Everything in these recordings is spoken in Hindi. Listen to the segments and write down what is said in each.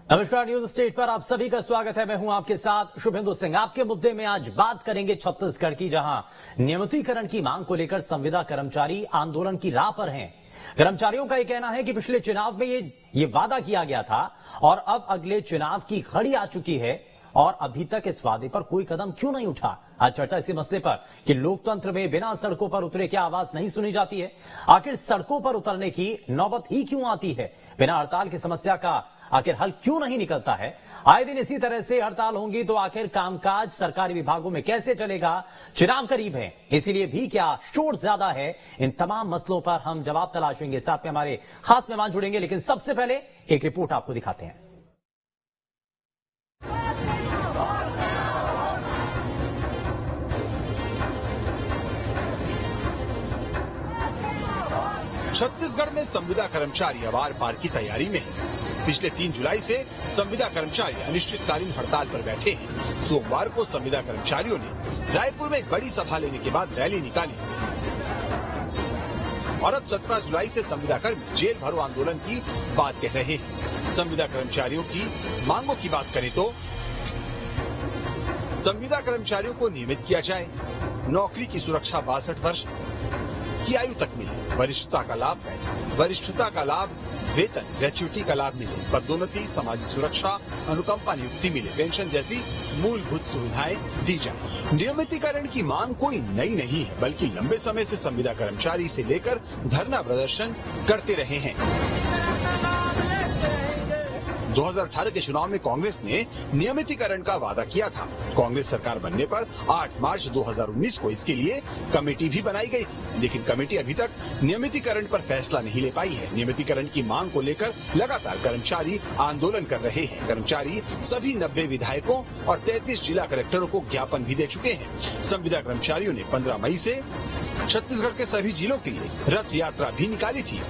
नमस्कार, न्यूज स्टेट पर आप सभी का स्वागत है। मैं हूं आपके साथ शुभेंदु सिंह। आपके मुद्दे में आज बात करेंगे छत्तीसगढ़ की, जहां नियमितीकरण की मांग को लेकर संविदा कर्मचारी आंदोलन की राह पर हैं। कर्मचारियों का यह कहना है कि पिछले चुनाव में ये वादा किया गया था और अब अगले चुनाव की घड़ी आ चुकी है और अभी तक इस वादे पर कोई कदम क्यों नहीं उठा। आज चर्चा इसी मसले पर कि लोकतंत्र में बिना सड़कों पर उतरे क्या आवाज नहीं सुनी जाती है। आखिर सड़कों पर उतरने की नौबत ही क्यों आती है। बिना हड़ताल की समस्या का आखिर हल क्यों नहीं निकलता है। आए दिन इसी तरह से हड़ताल होंगी तो आखिर कामकाज सरकारी विभागों में कैसे चलेगा। चुनाव करीब है, इसीलिए भी क्या शोर ज्यादा है। इन तमाम मसलों पर हम जवाब तलाशेंगे। साथ में हमारे खास मेहमान जुड़ेंगे, लेकिन सबसे पहले एक रिपोर्ट आपको दिखाते हैं। छत्तीसगढ़ में संविदा कर्मचारी अवार पार की तैयारी में है। पिछले 3 जुलाई से संविदा कर्मचारी अनिश्चितकालीन हड़ताल पर बैठे हैं। सोमवार को संविदा कर्मचारियों ने रायपुर में एक बड़ी सभा लेने के बाद रैली निकाली और अब 17 जुलाई से संविदा कर्मी जेल भरो आंदोलन की बात कह रहे हैं। संविदा कर्मचारियों की मांगों की बात करें तो संविदा कर्मचारियों को नियमित किया जाए, नौकरी की सुरक्षा 62 वर्ष की आयु तक मिले, वरिष्ठता का लाभ वेतन, ग्रेच्युटी का लाभ मिले, पदोन्नति, सामाजिक सुरक्षा, अनुकंपा नियुक्ति मिले, पेंशन जैसी मूलभूत सुविधाएं दी जाए। नियमितीकरण की मांग कोई नई नहीं है, बल्कि लंबे समय से संविदा कर्मचारी इसे लेकर धरना प्रदर्शन करते रहे हैं। 2018 के चुनाव में कांग्रेस ने नियमितीकरण का वादा किया था। कांग्रेस सरकार बनने पर 8 मार्च 2019 को इसके लिए कमेटी भी बनाई गई थी, लेकिन कमेटी अभी तक नियमितीकरण पर फैसला नहीं ले पाई है। नियमितीकरण की मांग को लेकर लगातार कर्मचारी आंदोलन कर रहे हैं। कर्मचारी सभी 90 विधायकों और 33 जिला कलेक्टरों को ज्ञापन भी दे चुके हैं। संविदा कर्मचारियों ने 15 मई से छत्तीसगढ़ के सभी जिलों के लिए रथ यात्रा भी निकाली थी।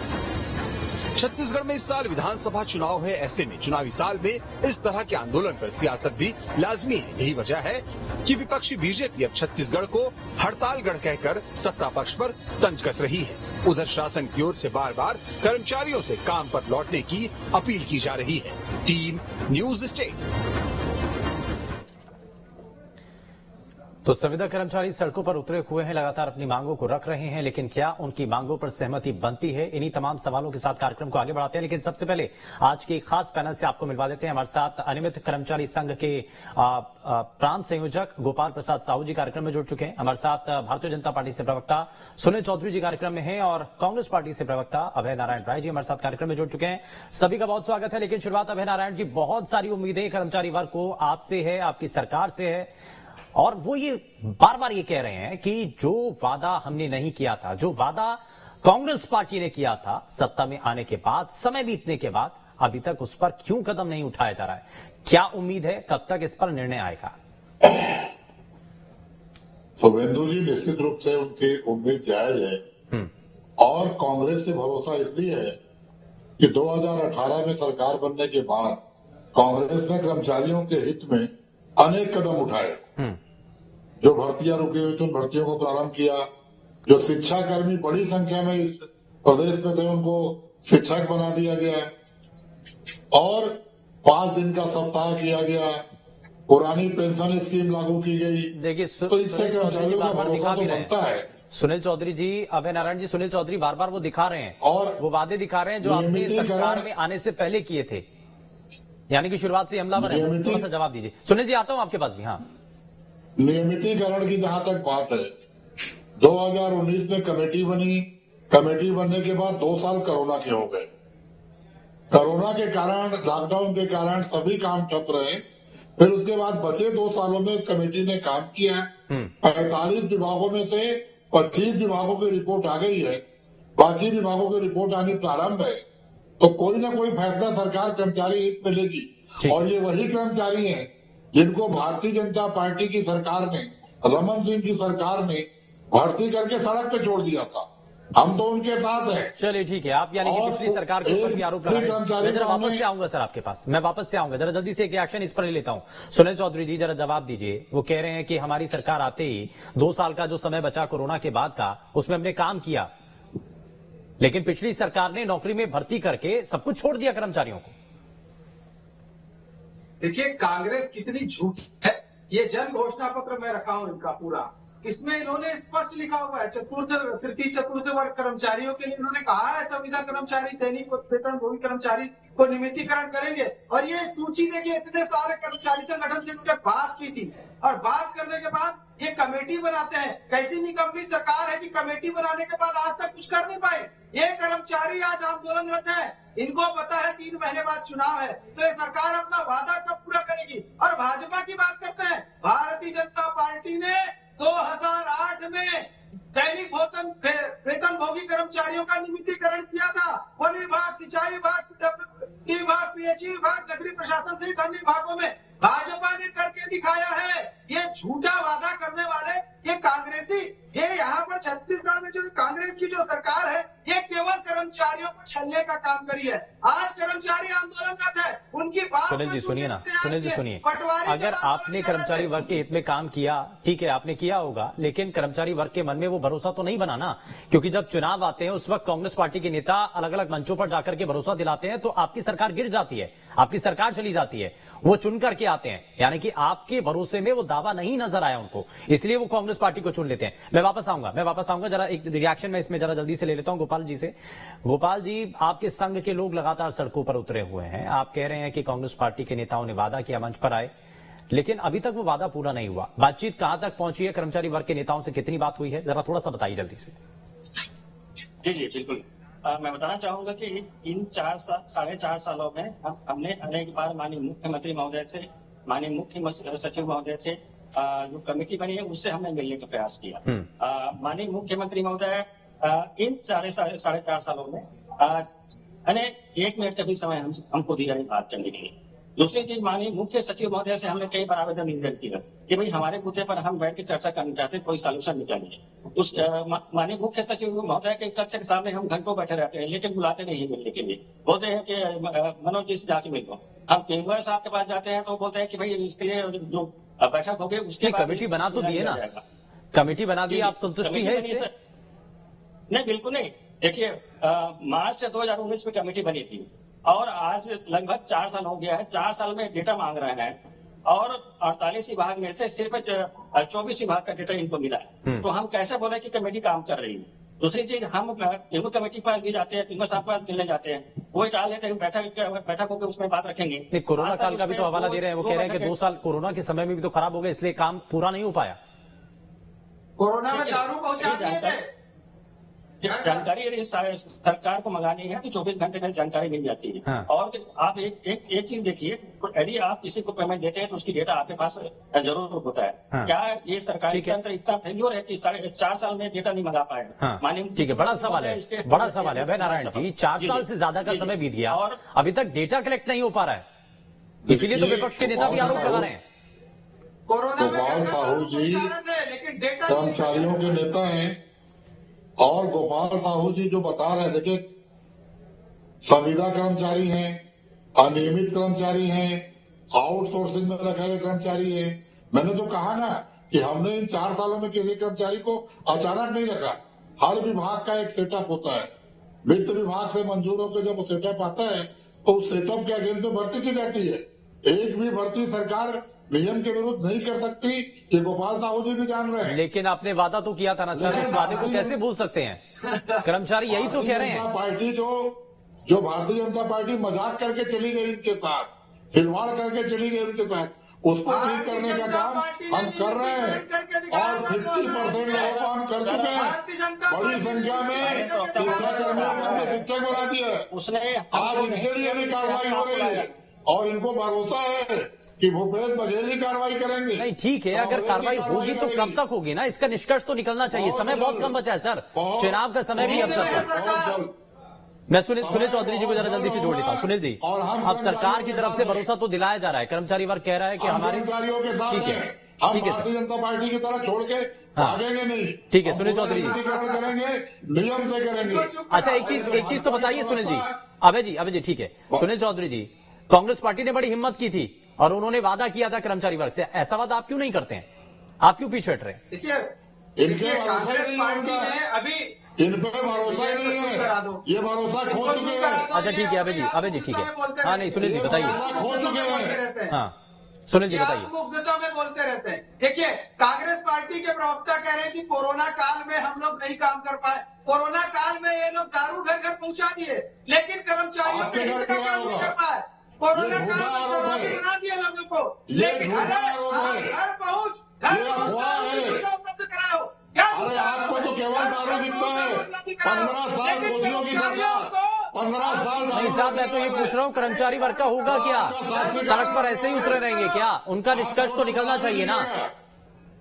छत्तीसगढ़ में इस साल विधानसभा चुनाव है, ऐसे में चुनावी साल में इस तरह के आंदोलन पर सियासत भी लाजमी है। यही वजह है कि विपक्षी बीजेपी अब छत्तीसगढ़ को हड़तालगढ़ कहकर सत्ता पक्ष पर तंज कस रही है। उधर शासन की ओर से बार बार कर्मचारियों से काम पर लौटने की अपील की जा रही है। Team news state. तो संविदा कर्मचारी सड़कों पर उतरे हुए हैं, लगातार अपनी मांगों को रख रहे हैं, लेकिन क्या उनकी मांगों पर सहमति बनती है। इन्हीं तमाम सवालों के साथ कार्यक्रम को आगे बढ़ाते हैं, लेकिन सबसे पहले आज के खास पैनल से आपको मिलवा देते हैं। हमारे साथ अनियमित कर्मचारी संघ के प्रांत संयोजक गोपाल प्रसाद साहू जी कार्यक्रम में जुड़ चुके हैं। हमारे साथ भारतीय जनता पार्टी से प्रवक्ता सुनील चौधरी जी कार्यक्रम में है और कांग्रेस पार्टी से प्रवक्ता अभय नारायण राय जी हमारे साथ कार्यक्रम में जुड़ चुके हैं। सभी का बहुत स्वागत है। लेकिन शुरुआत अभय नारायण जी, बहुत सारी उम्मीदें कर्मचारी वर्ग को आपसे है, आपकी सरकार से है, और वो ये बार बार ये कह रहे हैं कि जो वादा हमने नहीं किया था, जो वादा कांग्रेस पार्टी ने किया था सत्ता में आने के बाद, समय बीतने के बाद, अभी तक उस पर क्यों कदम नहीं उठाया जा रहा है। क्या उम्मीद है, कब तक इस पर निर्णय आएगा? शुभेंदु जी, निश्चित रूप से उनकी उम्मीद जायज है और कांग्रेस से भरोसा इसलिए है कि 2018 में सरकार बनने के बाद कांग्रेस ने कर्मचारियों के हित में अनेक कदम उठाए। जो भर्तियां रुकी हुई थी उन भर्तियों को प्रारंभ किया। जो शिक्षा कर्मी बड़ी संख्या में इस प्रदेश में थे उनको शिक्षक बना दिया गया और 5 दिन का सप्ताह किया गया। पुरानी पेंशन स्कीम लागू की गई। देखिए, तो इससे कर्मचारियों का भरोसा तो बनता है। सुनील चौधरी जी, अभय नारायण जी, सुनील चौधरी बार बार वो दिखा रहे हैं और वो वादे दिखा रहे हैं जो आपने सरकार में आने से पहले किए थे, यानी कि शुरुआत से हमलावर है। थोड़ा सा जवाब दीजिए। सुनील जी, आता हूं आपके पास भी। हाँ, नियमितीकरण की जहां तक बात है, 2019 में कमेटी बनी। कमेटी बनने के बाद 2 साल कोरोना के हो गए। कोरोना के कारण, लॉकडाउन के कारण सभी काम ठप रहे। फिर उसके बाद बचे 2 सालों में कमेटी ने काम किया। 45 विभागों में से 25 विभागों की रिपोर्ट आ गई है, बाकी विभागों की रिपोर्ट आनी प्रारंभ है। तो कोई ना कोई फैसला सरकार कर्मचारी हित में लेगी और ये वही कर्मचारी हैं जिनको भारतीय जनता पार्टी की सरकार ने, रमन सिंह की सरकार ने भर्ती करके सड़क पे छोड़ दिया था। हम तो उनके साथ हैं। चलिए ठीक है। आप यानी कि पिछली सरकार के ऊपर भी आरोप लगा रहे हैं। मैं जरा वापस से आऊंगा सर आपके पास, मैं वापस से आऊंगा, जरा जल्दी से एक एक्शन इस पर ले लेता हूं। सुनील चौधरी जी, जरा जवाब दीजिए। वो कह रहे हैं कि हमारी सरकार आते ही 2 साल का जो समय बचा कोरोना के बाद का, उसमें हमने काम किया, लेकिन पिछली सरकार ने नौकरी में भर्ती करके सब कुछ छोड़ दिया कर्मचारियों को। देखिए कांग्रेस कितनी झूठी है, ये जन घोषणा पत्र में रखा हूं इनका पूरा, इसमें इन्होंने स्पष्ट लिखा हुआ है तृतीय चतुर्थ वर्ग कर्मचारियों के लिए इन्होंने कहा है संविदा कर्मचारी, दैनिक वेतनभोगी कर्मचारी को नियमितीकरण करेंगे। और ये सूची देखिए इतने सारे कर्मचारी संगठन से उन्होंने बात की थी और बात करने के बाद ये कमेटी बनाते हैं। कैसी निकम्मी सरकार है कि कमेटी बनाने के बाद आज तक कुछ कर नहीं पाए। ये कर्मचारी आज आंदोलनरत है, इनको पता है 3 महीने बाद चुनाव है, तो ये सरकार अपना वादा कब पूरा करेगी। और भाजपा की बात करते हैं, भारतीय जनता पार्टी ने 2008 में दैनिक वेतनभोगी कर्मचारियों का नियमितीकरण किया था। वन विभाग, सिंचाई विभाग, विभाग, पीएचई विभाग, नगरीय प्रशासन सहित अन्य विभागों में भाजपा ने करके दिखाया है। ये झूठा वादा करने वाले ये कांग्रेसी, ये यहाँ पर छत्तीसगढ़ में जो कांग्रेस की जो सरकार है, ये केवल कर्मचारियों को छलने का काम करी है। आज कर्मचारी आंदोलनरत है, उनकी बात सुनील जी सुनिए ना, सुनील जी सुनिए, अगर आपने कर्मचारी वर्ग के हित में काम किया, ठीक है आपने किया होगा, लेकिन कर्मचारी वर्ग के मन में वो भरोसा तो नहीं बना ना, क्योंकि जब चुनाव आते हैं उस वक्त कांग्रेस पार्टी के नेता अलग अलग मंचों पर जाकर के भरोसा दिलाते हैं तो आपकी सरकार गिर जाती है, आपकी सरकार चली जाती है। वो चुन करके आते हैं, यानी कि आपके भरोसे में वो दावा नहीं नजर आया उनको, इसलिए वो कांग्रेस पार्टी को चुन लेते हैं। मैं वापस आऊंगा, जरा एक रिएक्शन में इसमें जरा जल्दी से ले लेता हूं गोपाल जी से। गोपाल जी, आपके संघ के लोग लगातार सड़कों पर उतरे हुए हैं, आप कह रहे हैं कि कांग्रेस पार्टी के नेताओं ने वादा किया, मंच पर आए, लेकिन अभी तक वो वादा पूरा नहीं हुआ। बातचीत कहां तक पहुंची है, कर्मचारी वर्ग के नेताओं से कितनी बात हुई है, जरा थोड़ा सा बताइए जल्दी से। जी बिल्कुल, मैं बताना चाहूंगा कि इन 4.5 सालों में हमने अनेक बार माननीय मुख्यमंत्री महोदय से, माननीय मुख्य सचिव महोदय से जो कमेटी बनी है उससे हमने मिलने का प्रयास किया। माननीय मुख्यमंत्री महोदय इन 4.5 सालों में अनेक 1 मिनट का भी समय हमको दिया नहीं बात करने के लिए। दूसरी चीज, माननीय मुख्य सचिव महोदय से हमने कई बार आवेदन निवेदन किया कि भाई हमारे मुद्दे पर हम बैठ के चर्चा करना चाहते हैं, कोई सॉल्यूशन निकालिए। उस माननीय मुख्य सचिव महोदय के कक्ष के सामने हम घंटों बैठे रहते हैं, लेकिन बुलाते नहीं मिलने के लिए। बोलते हैं कि मनोज जी से जाके मिल लो। हम केंद्र साहब के पास जाते हैं तो बोलते हैं कि भाई इसके लिए जो बैठक होगी उसके बाद कमेटी बना तो दिए ना, कमेटी बना दी, आप संतुष्टि है इससे? नहीं, बिल्कुल नहीं। देखिए, मार्च 2019 में कमेटी बनी थी और आज लगभग 4 साल हो गया है। 4 साल में डेटा मांग रहे हैं और 48 विभाग में से सिर्फ 24 विभाग का डेटा इनको मिला है। तो हम कैसे बोले कि कमेटी काम कर रही है। दूसरी चीज, हम तीनों कमेटी पर भी जाते हैं, तीनों साहब पर मिलने जाते हैं, वो टाल देते हैं, बैठक होकर उसमें बात रखेंगे। कोरोना काल का भी तो हवाला दे रहे हैं, वो कह रहे हैं कि 2 साल कोरोना के समय में भी तो खराब हो गए, इसलिए काम पूरा नहीं हो पाया। कोरोना में दारू पहुंचा दिए थे। जानकारी यदि सरकार को मंगानी है तो 24 घंटे में जानकारी मिल जाती है। हाँ। और आप एक चीज देखिए, यदि आप किसी को पेमेंट देते हैं तो उसकी डेटा आपके पास जरूर होता है। हाँ। क्या ये सरकारी तंत्र इतना फेल्योर है कि 4.5 साल में डेटा नहीं मंगा पाए? हाँ। ठीक है, बड़ा सवाल है, बड़ा सवाल है अभय नारायण जी। 4 साल से ज्यादा का समय बीत गया और अभी तक डेटा कलेक्ट नहीं हो पा रहा है, इसीलिए तो विपक्ष के नेता भी आरोप लगा रहे हैं। गोपाल साहू जी कर्मचारियों के नेता हैं और गोपाल साहू जी जो बता रहे हैं, देखिए संविदा कर्मचारी हैं, अनियमित कर्मचारी हैं, आउटसोर्सिंग में रखे हुए कर्मचारी हैं। मैंने तो कहा ना कि हमने इन 4 सालों में किसी कर्मचारी को अचानक नहीं रखा। हर विभाग का एक सेटअप होता है, वित्त विभाग से मंजूर होकर जब वो सेटअप आता है तो उस सेटअप के अधीन पे भर्ती की जाती है। एक भी भर्ती सरकार नियम के विरुद्ध नहीं कर सकती, ये गोपाल साहू जी भी जान रहे हैं। लेकिन आपने वादा तो किया था ना सर, उस वादे को कैसे भूल सकते हैं? कर्मचारी यही तो कह रहे हैं। पार्टी जो भारतीय जनता पार्टी मजाक करके चली गई उनके साथ, खिलवाड़ करके चली गई उनके साथ, उसको ठीक करने का काम हम कर रहे हैं और 50% लोगों को हम कर चुके हैं। बड़ी संख्या में शिक्षक बना दिया है, उसने आज इनके लिए भी कार्रवाई हो रही है और इनको भरोसा है कि भूपेश बघेल ही कार्रवाई करेंगे। नहीं ठीक है, अगर कार्रवाई होगी तो कब तक होगी ना, इसका निष्कर्ष तो निकलना चाहिए। समय बहुत कम बचा है सर, चुनाव का समय भी अवसर पर। मैं सुनील चौधरी जी को जरा जल्दी से जोड़ लेता हूँ। सुनील जी, अब सरकार की तरफ से भरोसा तो दिलाया जा रहा है, कर्मचारी वर्ग कह रहा है कि हमारे ठीक है भारतीय जनता पार्टी की तरह छोड़ के भागेंगे नहीं। ठीक है सुनील चौधरी जी, करेंगे, नियम से करेंगे। अच्छा एक चीज तो बताइए सुनील जी, अभय जी ठीक है। सुनील चौधरी जी, कांग्रेस पार्टी ने बड़ी हिम्मत की थी और उन्होंने वादा किया था कर्मचारी वर्ग से, ऐसा वादा आप क्यों नहीं करते हैं? आप क्यों पीछे हट रहे हैं? देखिए कांग्रेस पार्टी ने अभी इन पे भरोसा ही नहीं है, ये भरोसा खो चुके हैं। अच्छा ठीक है अभय जी ठीक है। हाँ नहीं सुनील जी बताइए। खो चुके हैं। हाँ सुनील जी बताइए। मुग्धता में बोलते रहते हैं। देखिए कांग्रेस पार्टी के प्रवक्ता कह रहे हैं कि कोरोना काल में हम लोग नहीं काम कर पाए, कोरोना काल में ये लोग दारू घर घर पहुंचा दिए, लेकिन कर्मचारियों के हित का काम नहीं कर पाए। कोरोना काल में शराबी बना दिए लोगों को, लेकिन घर पहुंच सुविधा उपलब्ध कराओ। अरे आपको तो केवल दारू दिखता है, 15 साल गोलियों की सजा, 15 साल। नहीं साहब मैं तो ये पूछ रहा हूँ कर्मचारी वर्ग का होगा क्या? सड़क पर ऐसे ही उतरे रहेंगे क्या? उनका निष्कर्ष तो निकलना चाहिए ना,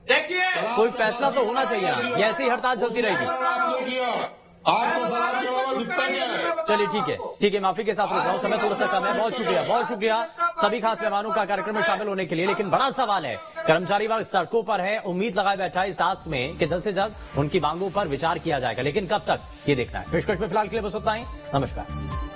देखिए कोई फैसला तो होना चाहिए ना, ये ऐसे ही हड़ताल चलती रहेगी। चलिए ठीक है माफी के साथ रुक रहा हूँ, समय थोड़ा सा कम है। बहुत शुक्रिया सभी खास मेहमानों का कार्यक्रम में शामिल होने के लिए। लेकिन बड़ा सवाल है, कर्मचारी वर्ग सड़कों पर है, उम्मीद लगाए बैठा है इस आस में कि जल्द से जल्द उनकी मांगों पर विचार किया जाएगा, लेकिन कब तक ये देखना है। पेशकश में फिलहाल के लिए बस उतना ही। नमस्कार।